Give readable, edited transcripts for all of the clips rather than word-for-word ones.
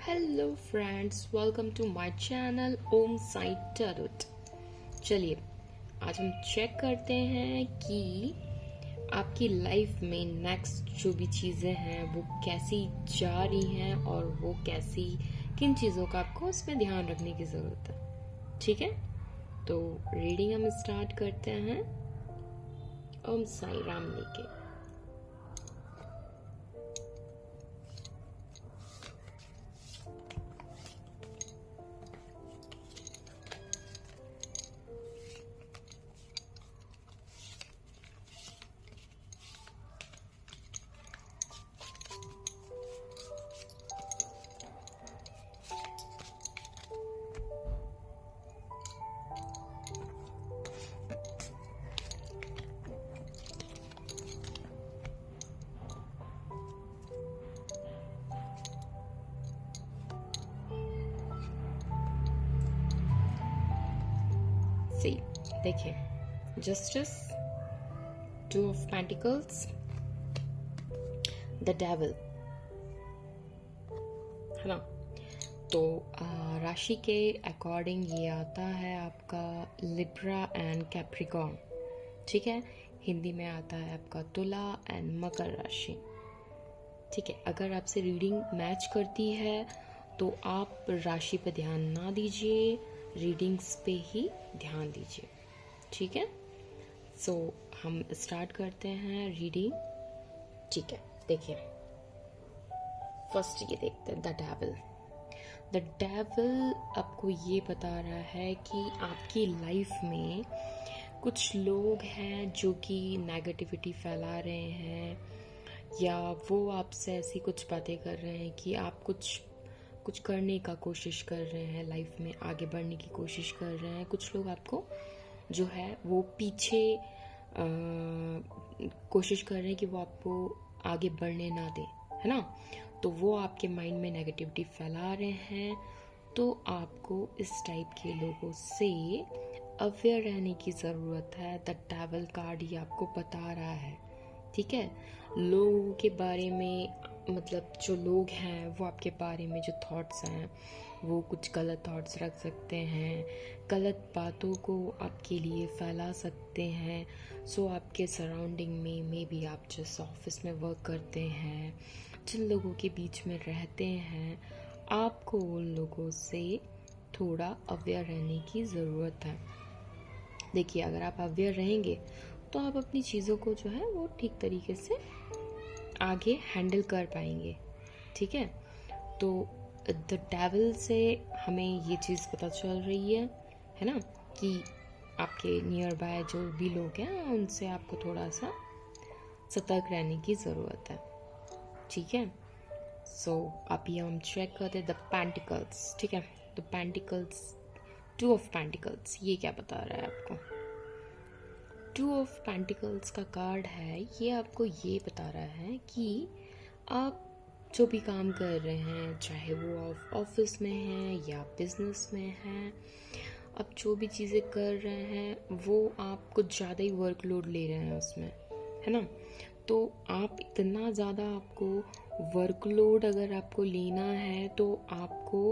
Hello friends, welcome to my channel Om Sai tarot. चलिए आज हम चेक करते हैं कि आपकी लाइफ में नेक्स्ट जो भी चीज़ें हैं वो कैसी जा रही हैं और वो कैसी किन चीज़ों का आपको उस पर ध्यान रखने की ज़रूरत है। ठीक है, तो रीडिंग हम स्टार्ट करते हैं ओम साई राम लेके। सी देखिए, justice, two of pentacles, the devil, है ना। तो राशि के अकॉर्डिंग ये आता है आपका लिब्रा एंड कैप्रिकॉर्न। ठीक है, हिंदी में आता है आपका तुला एंड मकर राशि। ठीक है, अगर आपसे रीडिंग मैच करती है तो आप राशि पर ध्यान ना दीजिए, रीडिंग्स पे ही ध्यान दीजिए। ठीक है, सो हम स्टार्ट करते हैं रीडिंग। ठीक है, देखिए फर्स्ट ये देखते हैं द डेविल। द डेविल आपको ये बता रहा है कि आपकी लाइफ में कुछ लोग हैं जो कि नेगेटिविटी फैला रहे हैं, या वो आपसे ऐसी कुछ बातें कर रहे हैं कि आप कुछ करने का कोशिश कर रहे हैं, लाइफ में आगे बढ़ने की कोशिश कर रहे हैं। कुछ लोग आपको जो है वो पीछे कोशिश कर रहे हैं कि वो आपको आगे बढ़ने ना दे, है ना। तो वो आपके माइंड में नेगेटिविटी फैला रहे हैं। तो आपको इस टाइप के लोगों से अवेयर रहने की ज़रूरत है। द डेविल कार्ड ये आपको बता रहा है। ठीक है, लोगों के बारे में, मतलब जो लोग हैं वो आपके बारे में जो थॉट्स हैं वो कुछ गलत थॉट्स रख सकते हैं, गलत बातों को आपके लिए फैला सकते हैं। सो आपके सराउंडिंग में मे बी आप जिस ऑफिस में वर्क करते हैं, जिन लोगों के बीच में रहते हैं, आपको उन लोगों से थोड़ा अवेयर रहने की ज़रूरत है। देखिए, अगर आप अवेयर रहेंगे तो आप अपनी चीज़ों को जो है वो ठीक तरीके से आगे हैंडल कर पाएंगे। ठीक है, तो द डेविल से हमें ये चीज़ पता चल रही है ना, कि आपके नियर बाय जो भी लोग हैं उनसे आपको थोड़ा सा सतर्क रहने की ज़रूरत है। ठीक है, सो अब ये हम चेक करते द पेंटिकल्स। ठीक है, the pentacles, two of pentacles, ये क्या बता रहा है आपको। टू ऑफ पेंटिकल्स का कार्ड है, ये आपको ये बता रहा है कि आप जो भी काम कर रहे हैं, चाहे वो ऑफिस में है या बिजनेस में है, आप जो भी चीज़ें कर रहे हैं वो आप कुछ ज़्यादा ही वर्कलोड ले रहे हैं उसमें, है ना। तो आप इतना ज़्यादा आपको वर्कलोड अगर आपको लेना है तो आपको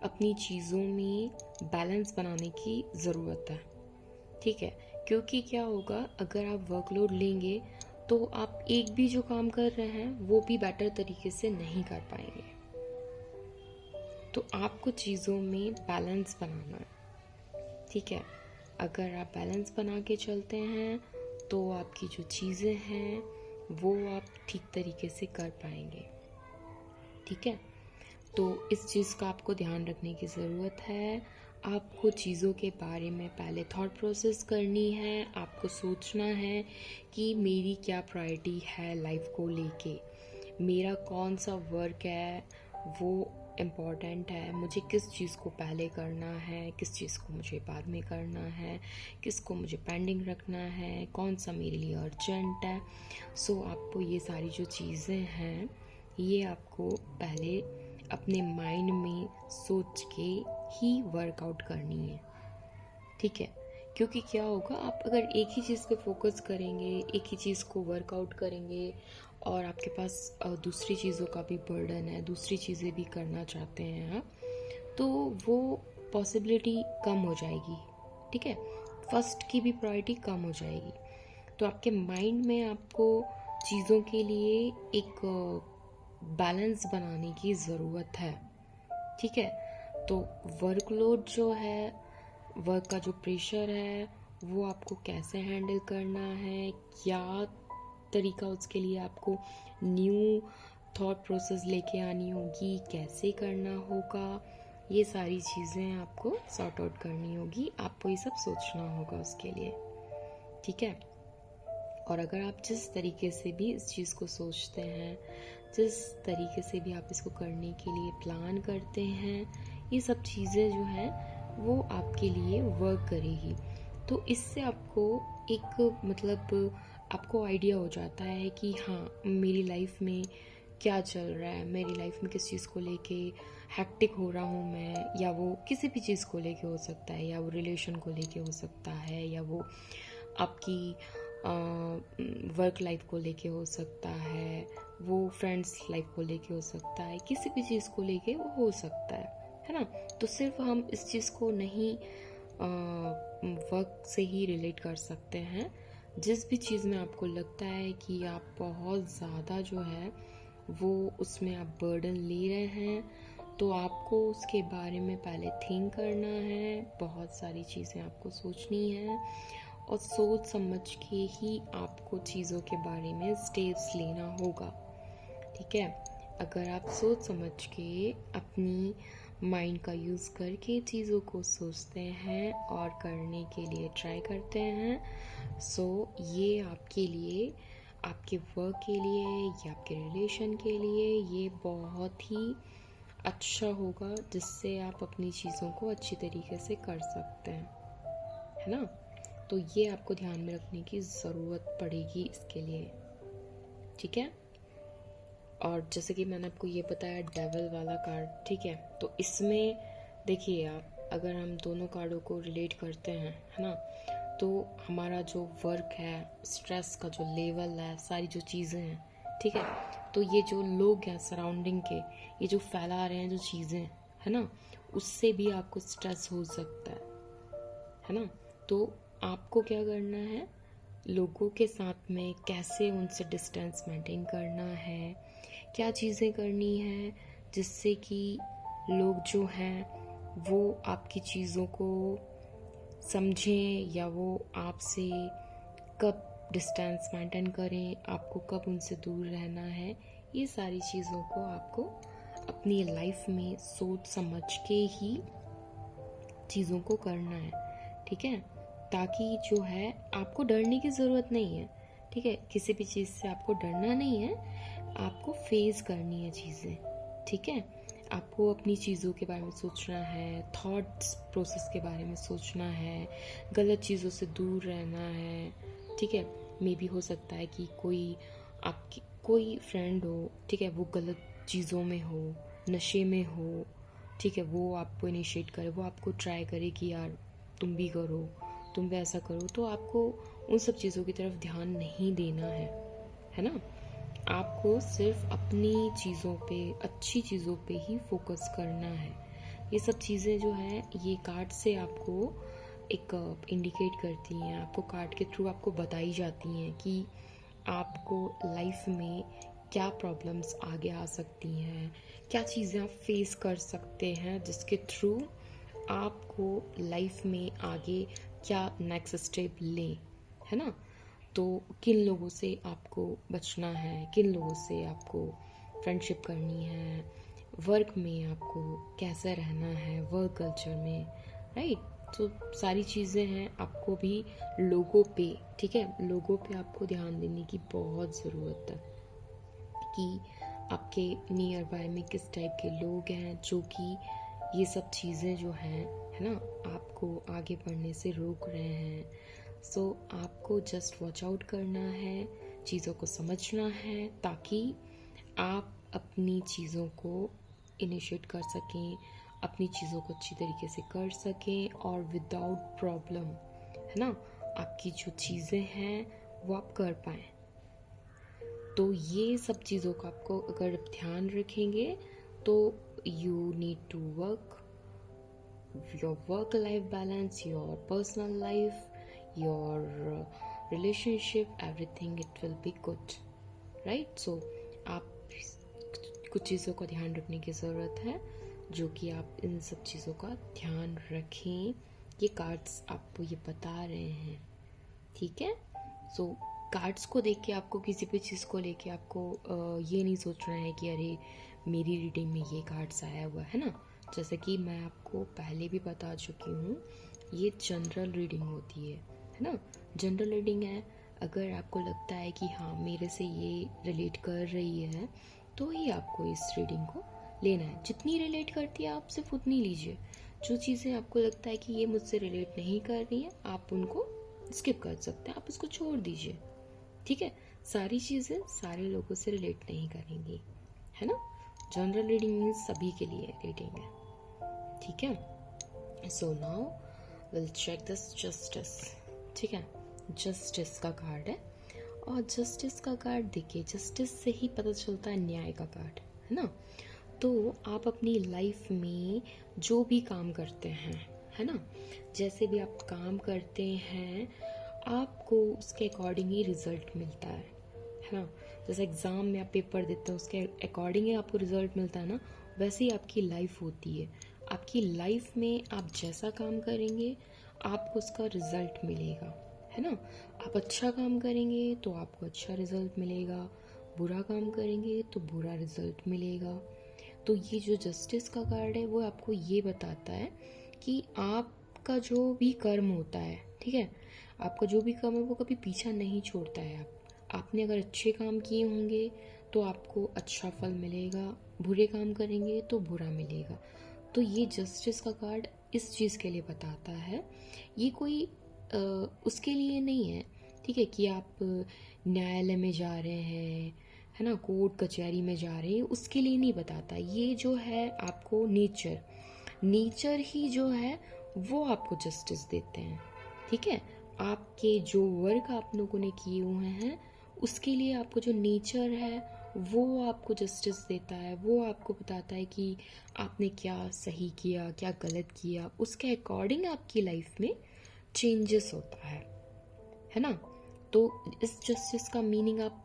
अपनी चीज़ों में बैलेंस बनाने की ज़रूरत है। ठीक है, क्योंकि क्या होगा, अगर आप वर्कलोड लेंगे तो आप एक भी जो काम कर रहे हैं वो भी बेटर तरीके से नहीं कर पाएंगे। तो आपको चीज़ों में बैलेंस बनाना है। ठीक है, अगर आप बैलेंस बना के चलते हैं तो आपकी जो चीज़ें हैं वो आप ठीक तरीके से कर पाएंगे। ठीक है, तो इस चीज़ का आपको ध्यान रखने की ज़रूरत है। आपको चीज़ों के बारे में पहले थॉट प्रोसेस करनी है। आपको सोचना है कि मेरी क्या प्रायोरिटी है लाइफ को लेके, मेरा कौन सा वर्क है वो इम्पॉर्टेंट है, मुझे किस चीज़ को पहले करना है, किस चीज़ को मुझे बाद में करना है, किसको मुझे पेंडिंग रखना है, कौन सा मेरे लिए अर्जेंट है। सो आपको ये सारी जो चीज़ें हैं ये आपको पहले अपने माइंड में सोच के ही वर्कआउट करनी है। ठीक है, क्योंकि क्या होगा, आप अगर एक ही चीज़ पे फोकस करेंगे, एक ही चीज़ को वर्कआउट करेंगे और आपके पास दूसरी चीज़ों का भी बर्डन है, दूसरी चीज़ें भी करना चाहते हैं आप, तो वो पॉसिबिलिटी कम हो जाएगी। ठीक है, फर्स्ट की भी प्रायोरिटी कम हो जाएगी। तो आपके माइंड में आपको चीज़ों के लिए एक बैलेंस बनाने की ज़रूरत है। ठीक है, तो वर्कलोड जो है, वर्क का जो प्रेशर है, वो आपको कैसे हैंडल करना है, क्या तरीका उसके लिए आपको न्यू थॉट प्रोसेस लेके आनी होगी, कैसे करना होगा, ये सारी चीज़ें आपको सॉर्ट आउट करनी होगी, आपको ये सब सोचना होगा उसके लिए। ठीक है, और अगर आप जिस तरीके से भी इस चीज़ को सोचते हैं, जिस तरीके से भी आप इसको करने के लिए प्लान करते हैं, ये सब चीज़ें जो हैं वो आपके लिए वर्क करेगी। तो इससे आपको एक मतलब आपको आइडिया हो जाता है कि हाँ, मेरी लाइफ में क्या चल रहा है, मेरी लाइफ में किस चीज़ को लेके हैक्टिक हो रहा हूँ मैं, या वो किसी भी चीज़ को लेके हो सकता है, या वो रिलेशन को लेके हो सकता है, या वो आपकी वर्क लाइफ को लेके हो सकता है, वो फ्रेंड्स लाइफ को लेके हो सकता है, किसी भी चीज़ को लेके वो हो सकता है ना। तो सिर्फ हम इस चीज़ को नहीं वर्क से ही रिलेट कर सकते हैं। जिस भी चीज़ में आपको लगता है कि आप बहुत ज़्यादा जो है वो उसमें आप बर्डन ले रहे हैं, तो आपको उसके बारे में पहले थिंक करना है, बहुत सारी चीज़ें आपको सोचनी है, और सोच समझ के ही आपको चीज़ों के बारे में स्टेप्स लेना होगा। ठीक है, अगर आप सोच समझ के अपनी माइंड का यूज़ करके चीज़ों को सोचते हैं और करने के लिए ट्राई करते हैं, सो ये आपके लिए, आपके वर्क के लिए या आपके रिलेशन के लिए ये बहुत ही अच्छा होगा, जिससे आप अपनी चीज़ों को अच्छी तरीके से कर सकते हैं, है ना। तो ये आपको ध्यान में रखने की ज़रूरत पड़ेगी इसके लिए। ठीक है, और जैसे कि मैंने आपको ये बताया डेविल वाला कार्ड, ठीक है, तो इसमें देखिए आप, अगर हम दोनों कार्डों को रिलेट करते हैं, है ना, तो हमारा जो वर्क है, स्ट्रेस का जो लेवल है, सारी जो चीज़ें हैं, ठीक है, तो ये जो लोग हैं सराउंडिंग के, ये जो फैला रहे हैं जो चीज़ें, है ना, उससे भी आपको स्ट्रेस हो सकता है ना। तो आपको क्या करना है, लोगों के साथ में कैसे उनसे डिस्टेंस मेंटेन करना है, क्या चीज़ें करनी है जिससे कि लोग जो हैं वो आपकी चीज़ों को समझें, या वो आपसे कब डिस्टेंस मेंटेन करें, आपको कब उनसे दूर रहना है, ये सारी चीज़ों को आपको अपनी लाइफ में सोच समझ के ही चीज़ों को करना है। ठीक है, ताकि जो है आपको डरने की ज़रूरत नहीं है। ठीक है, किसी भी चीज़ से आपको डरना नहीं है, आपको फेस करनी है चीज़ें। ठीक है, आपको अपनी चीज़ों के बारे में सोचना है, थॉट्स प्रोसेस के बारे में सोचना है, गलत चीज़ों से दूर रहना है। ठीक है, मे बी हो सकता है कि कोई आपकी कोई फ्रेंड हो, ठीक है, वो गलत चीज़ों में हो, नशे में हो, ठीक है, वो आपको इनिशिएट करे, वो आपको ट्राई करे कि यार तुम भी करो, तुम भी ऐसा करो, तो आपको उन सब चीज़ों की तरफ ध्यान नहीं देना है ना। आपको सिर्फ अपनी चीज़ों पे, अच्छी चीज़ों पे ही फोकस करना है। ये सब चीज़ें जो है ये कार्ड से आपको एक इंडिकेट करती हैं, आपको कार्ड के थ्रू आपको बताई जाती हैं कि आपको लाइफ में क्या प्रॉब्लम्स आगे आ सकती हैं, क्या चीज़ें आप फेस कर सकते हैं जिसके थ्रू आपको लाइफ में आगे क्या नेक्स्ट स्टेप लें, है ना। तो किन लोगों से आपको बचना है, किन लोगों से आपको फ्रेंडशिप करनी है, वर्क में आपको कैसे रहना है, वर्क कल्चर में, राइट। तो सारी चीज़ें हैं, आपको भी लोगों पे, ठीक है, लोगों पे आपको ध्यान देने की बहुत ज़रूरत है कि आपके नियर बाय में किस टाइप के लोग हैं जो कि ये सब चीज़ें जो हैं, है ना, आपको आगे बढ़ने से रोक रहे हैं। सो आपको जस्ट वॉच आउट करना है, चीज़ों को समझना है, ताकि आप अपनी चीज़ों को इनिशिएट कर सकें, अपनी चीज़ों को अच्छी तरीके से कर सकें, और विदाउट प्रॉब्लम, है ना, आपकी जो चीज़ें हैं वो आप कर पाएँ। तो ये सब चीज़ों का आपको अगर ध्यान रखेंगे तो you need to work your work life balance, your personal life, your relationship, everything it will be good, right? So आप कुछ चीज़ों का ध्यान रखने की ज़रूरत है, जो कि आप इन सब चीज़ों का ध्यान रखें। ये कार्ड्स आपको ये बता रहे हैं, ठीक है? सो कार्ड्स को देख के आपको किसी भी चीज़ को लेके आपको ये नहीं सोचना है कि अरे मेरी रीडिंग में ये कार्ड्स आया हुआ है ना। जैसे कि मैं आपको पहले भी बता चुकी हूँ, ये जनरल रीडिंग होती है ना। जनरल रीडिंग है, अगर आपको लगता है कि हाँ मेरे से ये रिलेट कर रही है तो ही आपको इस रीडिंग को लेना है। जितनी रिलेट करती है आप सिर्फ उतनी लीजिए। जो चीज़ें आपको लगता है कि ये मुझसे रिलेट नहीं कर रही है, आप उनको स्किप कर सकते हैं, आप उसको छोड़ दीजिए, ठीक है। सारी चीज़ें सारे लोगों से रिलेट नहीं करेंगी, है ना। जनरल रीडिंग मीन्स सभी के लिए रीडिंग है, ठीक है। So now will check this justice, ठीक है। जस्टिस का कार्ड है, और जस्टिस का कार्ड देखिए, जस्टिस से ही पता चलता है न्याय का कार्ड, है ना। तो आप अपनी लाइफ में जो भी काम करते हैं, है ना, जैसे भी आप काम करते हैं आपको उसके अकॉर्डिंग ही रिजल्ट मिलता है ना। जैसे एग्ज़ाम में आप पेपर देते हैं उसके अकॉर्डिंग ही आपको रिजल्ट मिलता है ना, वैसे ही आपकी लाइफ होती है। आपकी लाइफ में आप जैसा काम करेंगे आपको उसका रिजल्ट मिलेगा, है ना। आप अच्छा काम करेंगे तो आपको अच्छा रिजल्ट मिलेगा, बुरा काम करेंगे तो बुरा रिजल्ट मिलेगा। तो ये जो जस्टिस का कार्ड है वो आपको ये बताता है कि आपका जो भी कर्म होता है, ठीक है, आपका जो भी कर्म है वो कभी पीछा नहीं छोड़ता है। आपने अगर अच्छे काम किए होंगे तो आपको अच्छा फल मिलेगा, बुरे काम करेंगे तो बुरा मिलेगा। तो ये जस्टिस का कार्ड इस चीज़ के लिए बताता है। ये कोई उसके लिए नहीं है, ठीक है, कि आप न्यायालय में जा रहे हैं, है ना, कोर्ट कचहरी में जा रहे हैं, उसके लिए नहीं बताता। ये जो है आपको नेचर ही जो है वो आपको जस्टिस देते हैं, ठीक है। आपके जो वर्क आप लोगों ने किए हुए हैं उसके लिए आपको जो नेचर है वो आपको जस्टिस देता है। वो आपको बताता है कि आपने क्या सही किया, क्या गलत किया, उसके अकॉर्डिंग आपकी लाइफ में चेंजेस होता है ना। तो इस जस्टिस का मीनिंग आप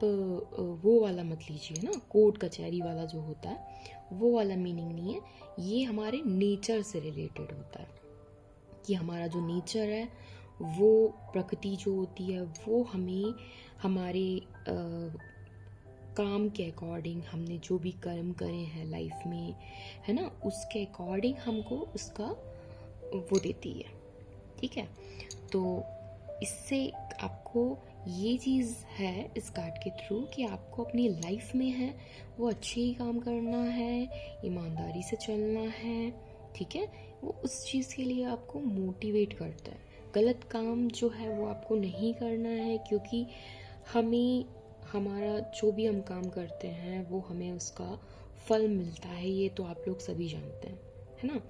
वो वाला मत लीजिए ना, कोर्ट कचहरी वाला जो होता है वो वाला मीनिंग नहीं है। ये हमारे नेचर से रिलेटेड होता है कि हमारा जो नेचर है वो प्रकृति जो होती है वो हमें हमारे काम के अकॉर्डिंग, हमने जो भी कर्म करे हैं लाइफ में, है ना, उसके अकॉर्डिंग हमको उसका वो देती है, ठीक है। तो इससे आपको ये चीज़ है इस कार्ड के थ्रू कि आपको अपनी लाइफ में है वो अच्छे ही काम करना है, ईमानदारी से चलना है, ठीक है। वो उस चीज़ के लिए आपको मोटिवेट करता है। गलत काम जो है वो आपको नहीं करना है, क्योंकि हमें हमारा जो भी हम काम करते हैं वो हमें उसका फल मिलता है, ये तो आप लोग सभी जानते हैं, है ना।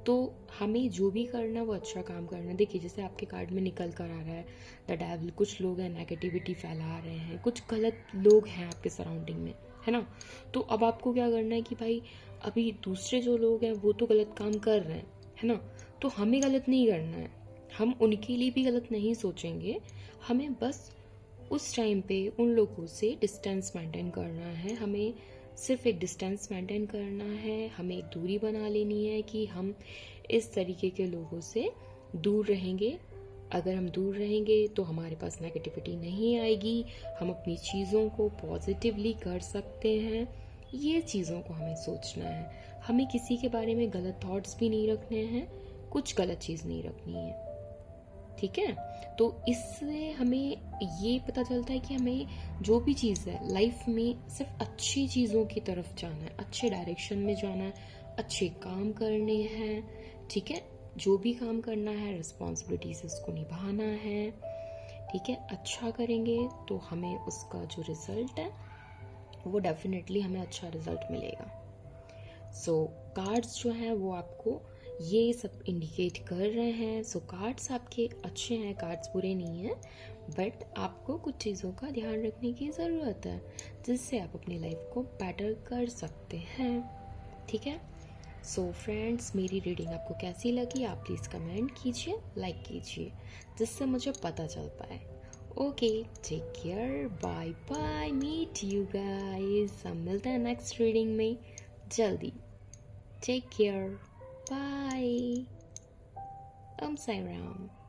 तो हमें जो भी करना है वो अच्छा काम करना है। देखिए जैसे आपके कार्ड में निकल कर आ रहा है द डेविल, कुछ लोग हैं नेगेटिविटी फैला रहे हैं, कुछ गलत लोग हैं आपके सराउंडिंग में, है ना। तो अब आपको क्या करना है कि भाई अभी दूसरे जो लोग हैं वो तो गलत काम कर रहे हैं, है ना, तो हमें गलत नहीं करना है, हम उनके लिए भी गलत नहीं सोचेंगे। हमें बस उस टाइम पे उन लोगों से डिस्टेंस मेंटेन करना है, हमें सिर्फ एक डिस्टेंस मेंटेन करना है, हमें एक दूरी बना लेनी है कि हम इस तरीके के लोगों से दूर रहेंगे। अगर हम दूर रहेंगे तो हमारे पास नेगेटिविटी नहीं आएगी, हम अपनी चीज़ों को पॉजिटिवली कर सकते हैं। ये चीज़ों को हमें सोचना है, हमें किसी के बारे में गलत थॉट्स भी नहीं रखने हैं, कुछ गलत चीज़ नहीं रखनी है, ठीक है। तो इससे हमें ये पता चलता है कि हमें जो भी चीज़ है लाइफ में सिर्फ अच्छी चीज़ों की तरफ जाना है, अच्छे डायरेक्शन में जाना है, अच्छे काम करने हैं, ठीक है। जो भी काम करना है रिस्पॉन्सिबिलिटी से उसको निभाना है, ठीक है। अच्छा करेंगे तो हमें उसका जो रिजल्ट है वो डेफिनेटली हमें अच्छा रिजल्ट मिलेगा। सो कार्ड्स जो हैं वो आपको ये सब इंडिकेट कर रहे हैं। सो कार्ड्स आपके अच्छे हैं, कार्ड्स बुरे नहीं हैं, बट आपको कुछ चीज़ों का ध्यान रखने की ज़रूरत है जिससे आप अपनी लाइफ को बेटर कर सकते हैं। ठीक है। सो फ्रेंड्स, मेरी रीडिंग आपको कैसी लगी आप प्लीज़ कमेंट कीजिए, लाइक कीजिए, जिससे मुझे पता चल पाए। Okay, take care, bye bye, meet you guys. हम मिलते हैं नेक्स्ट रीडिंग में जल्दी। Take care, bye. Sai Ram.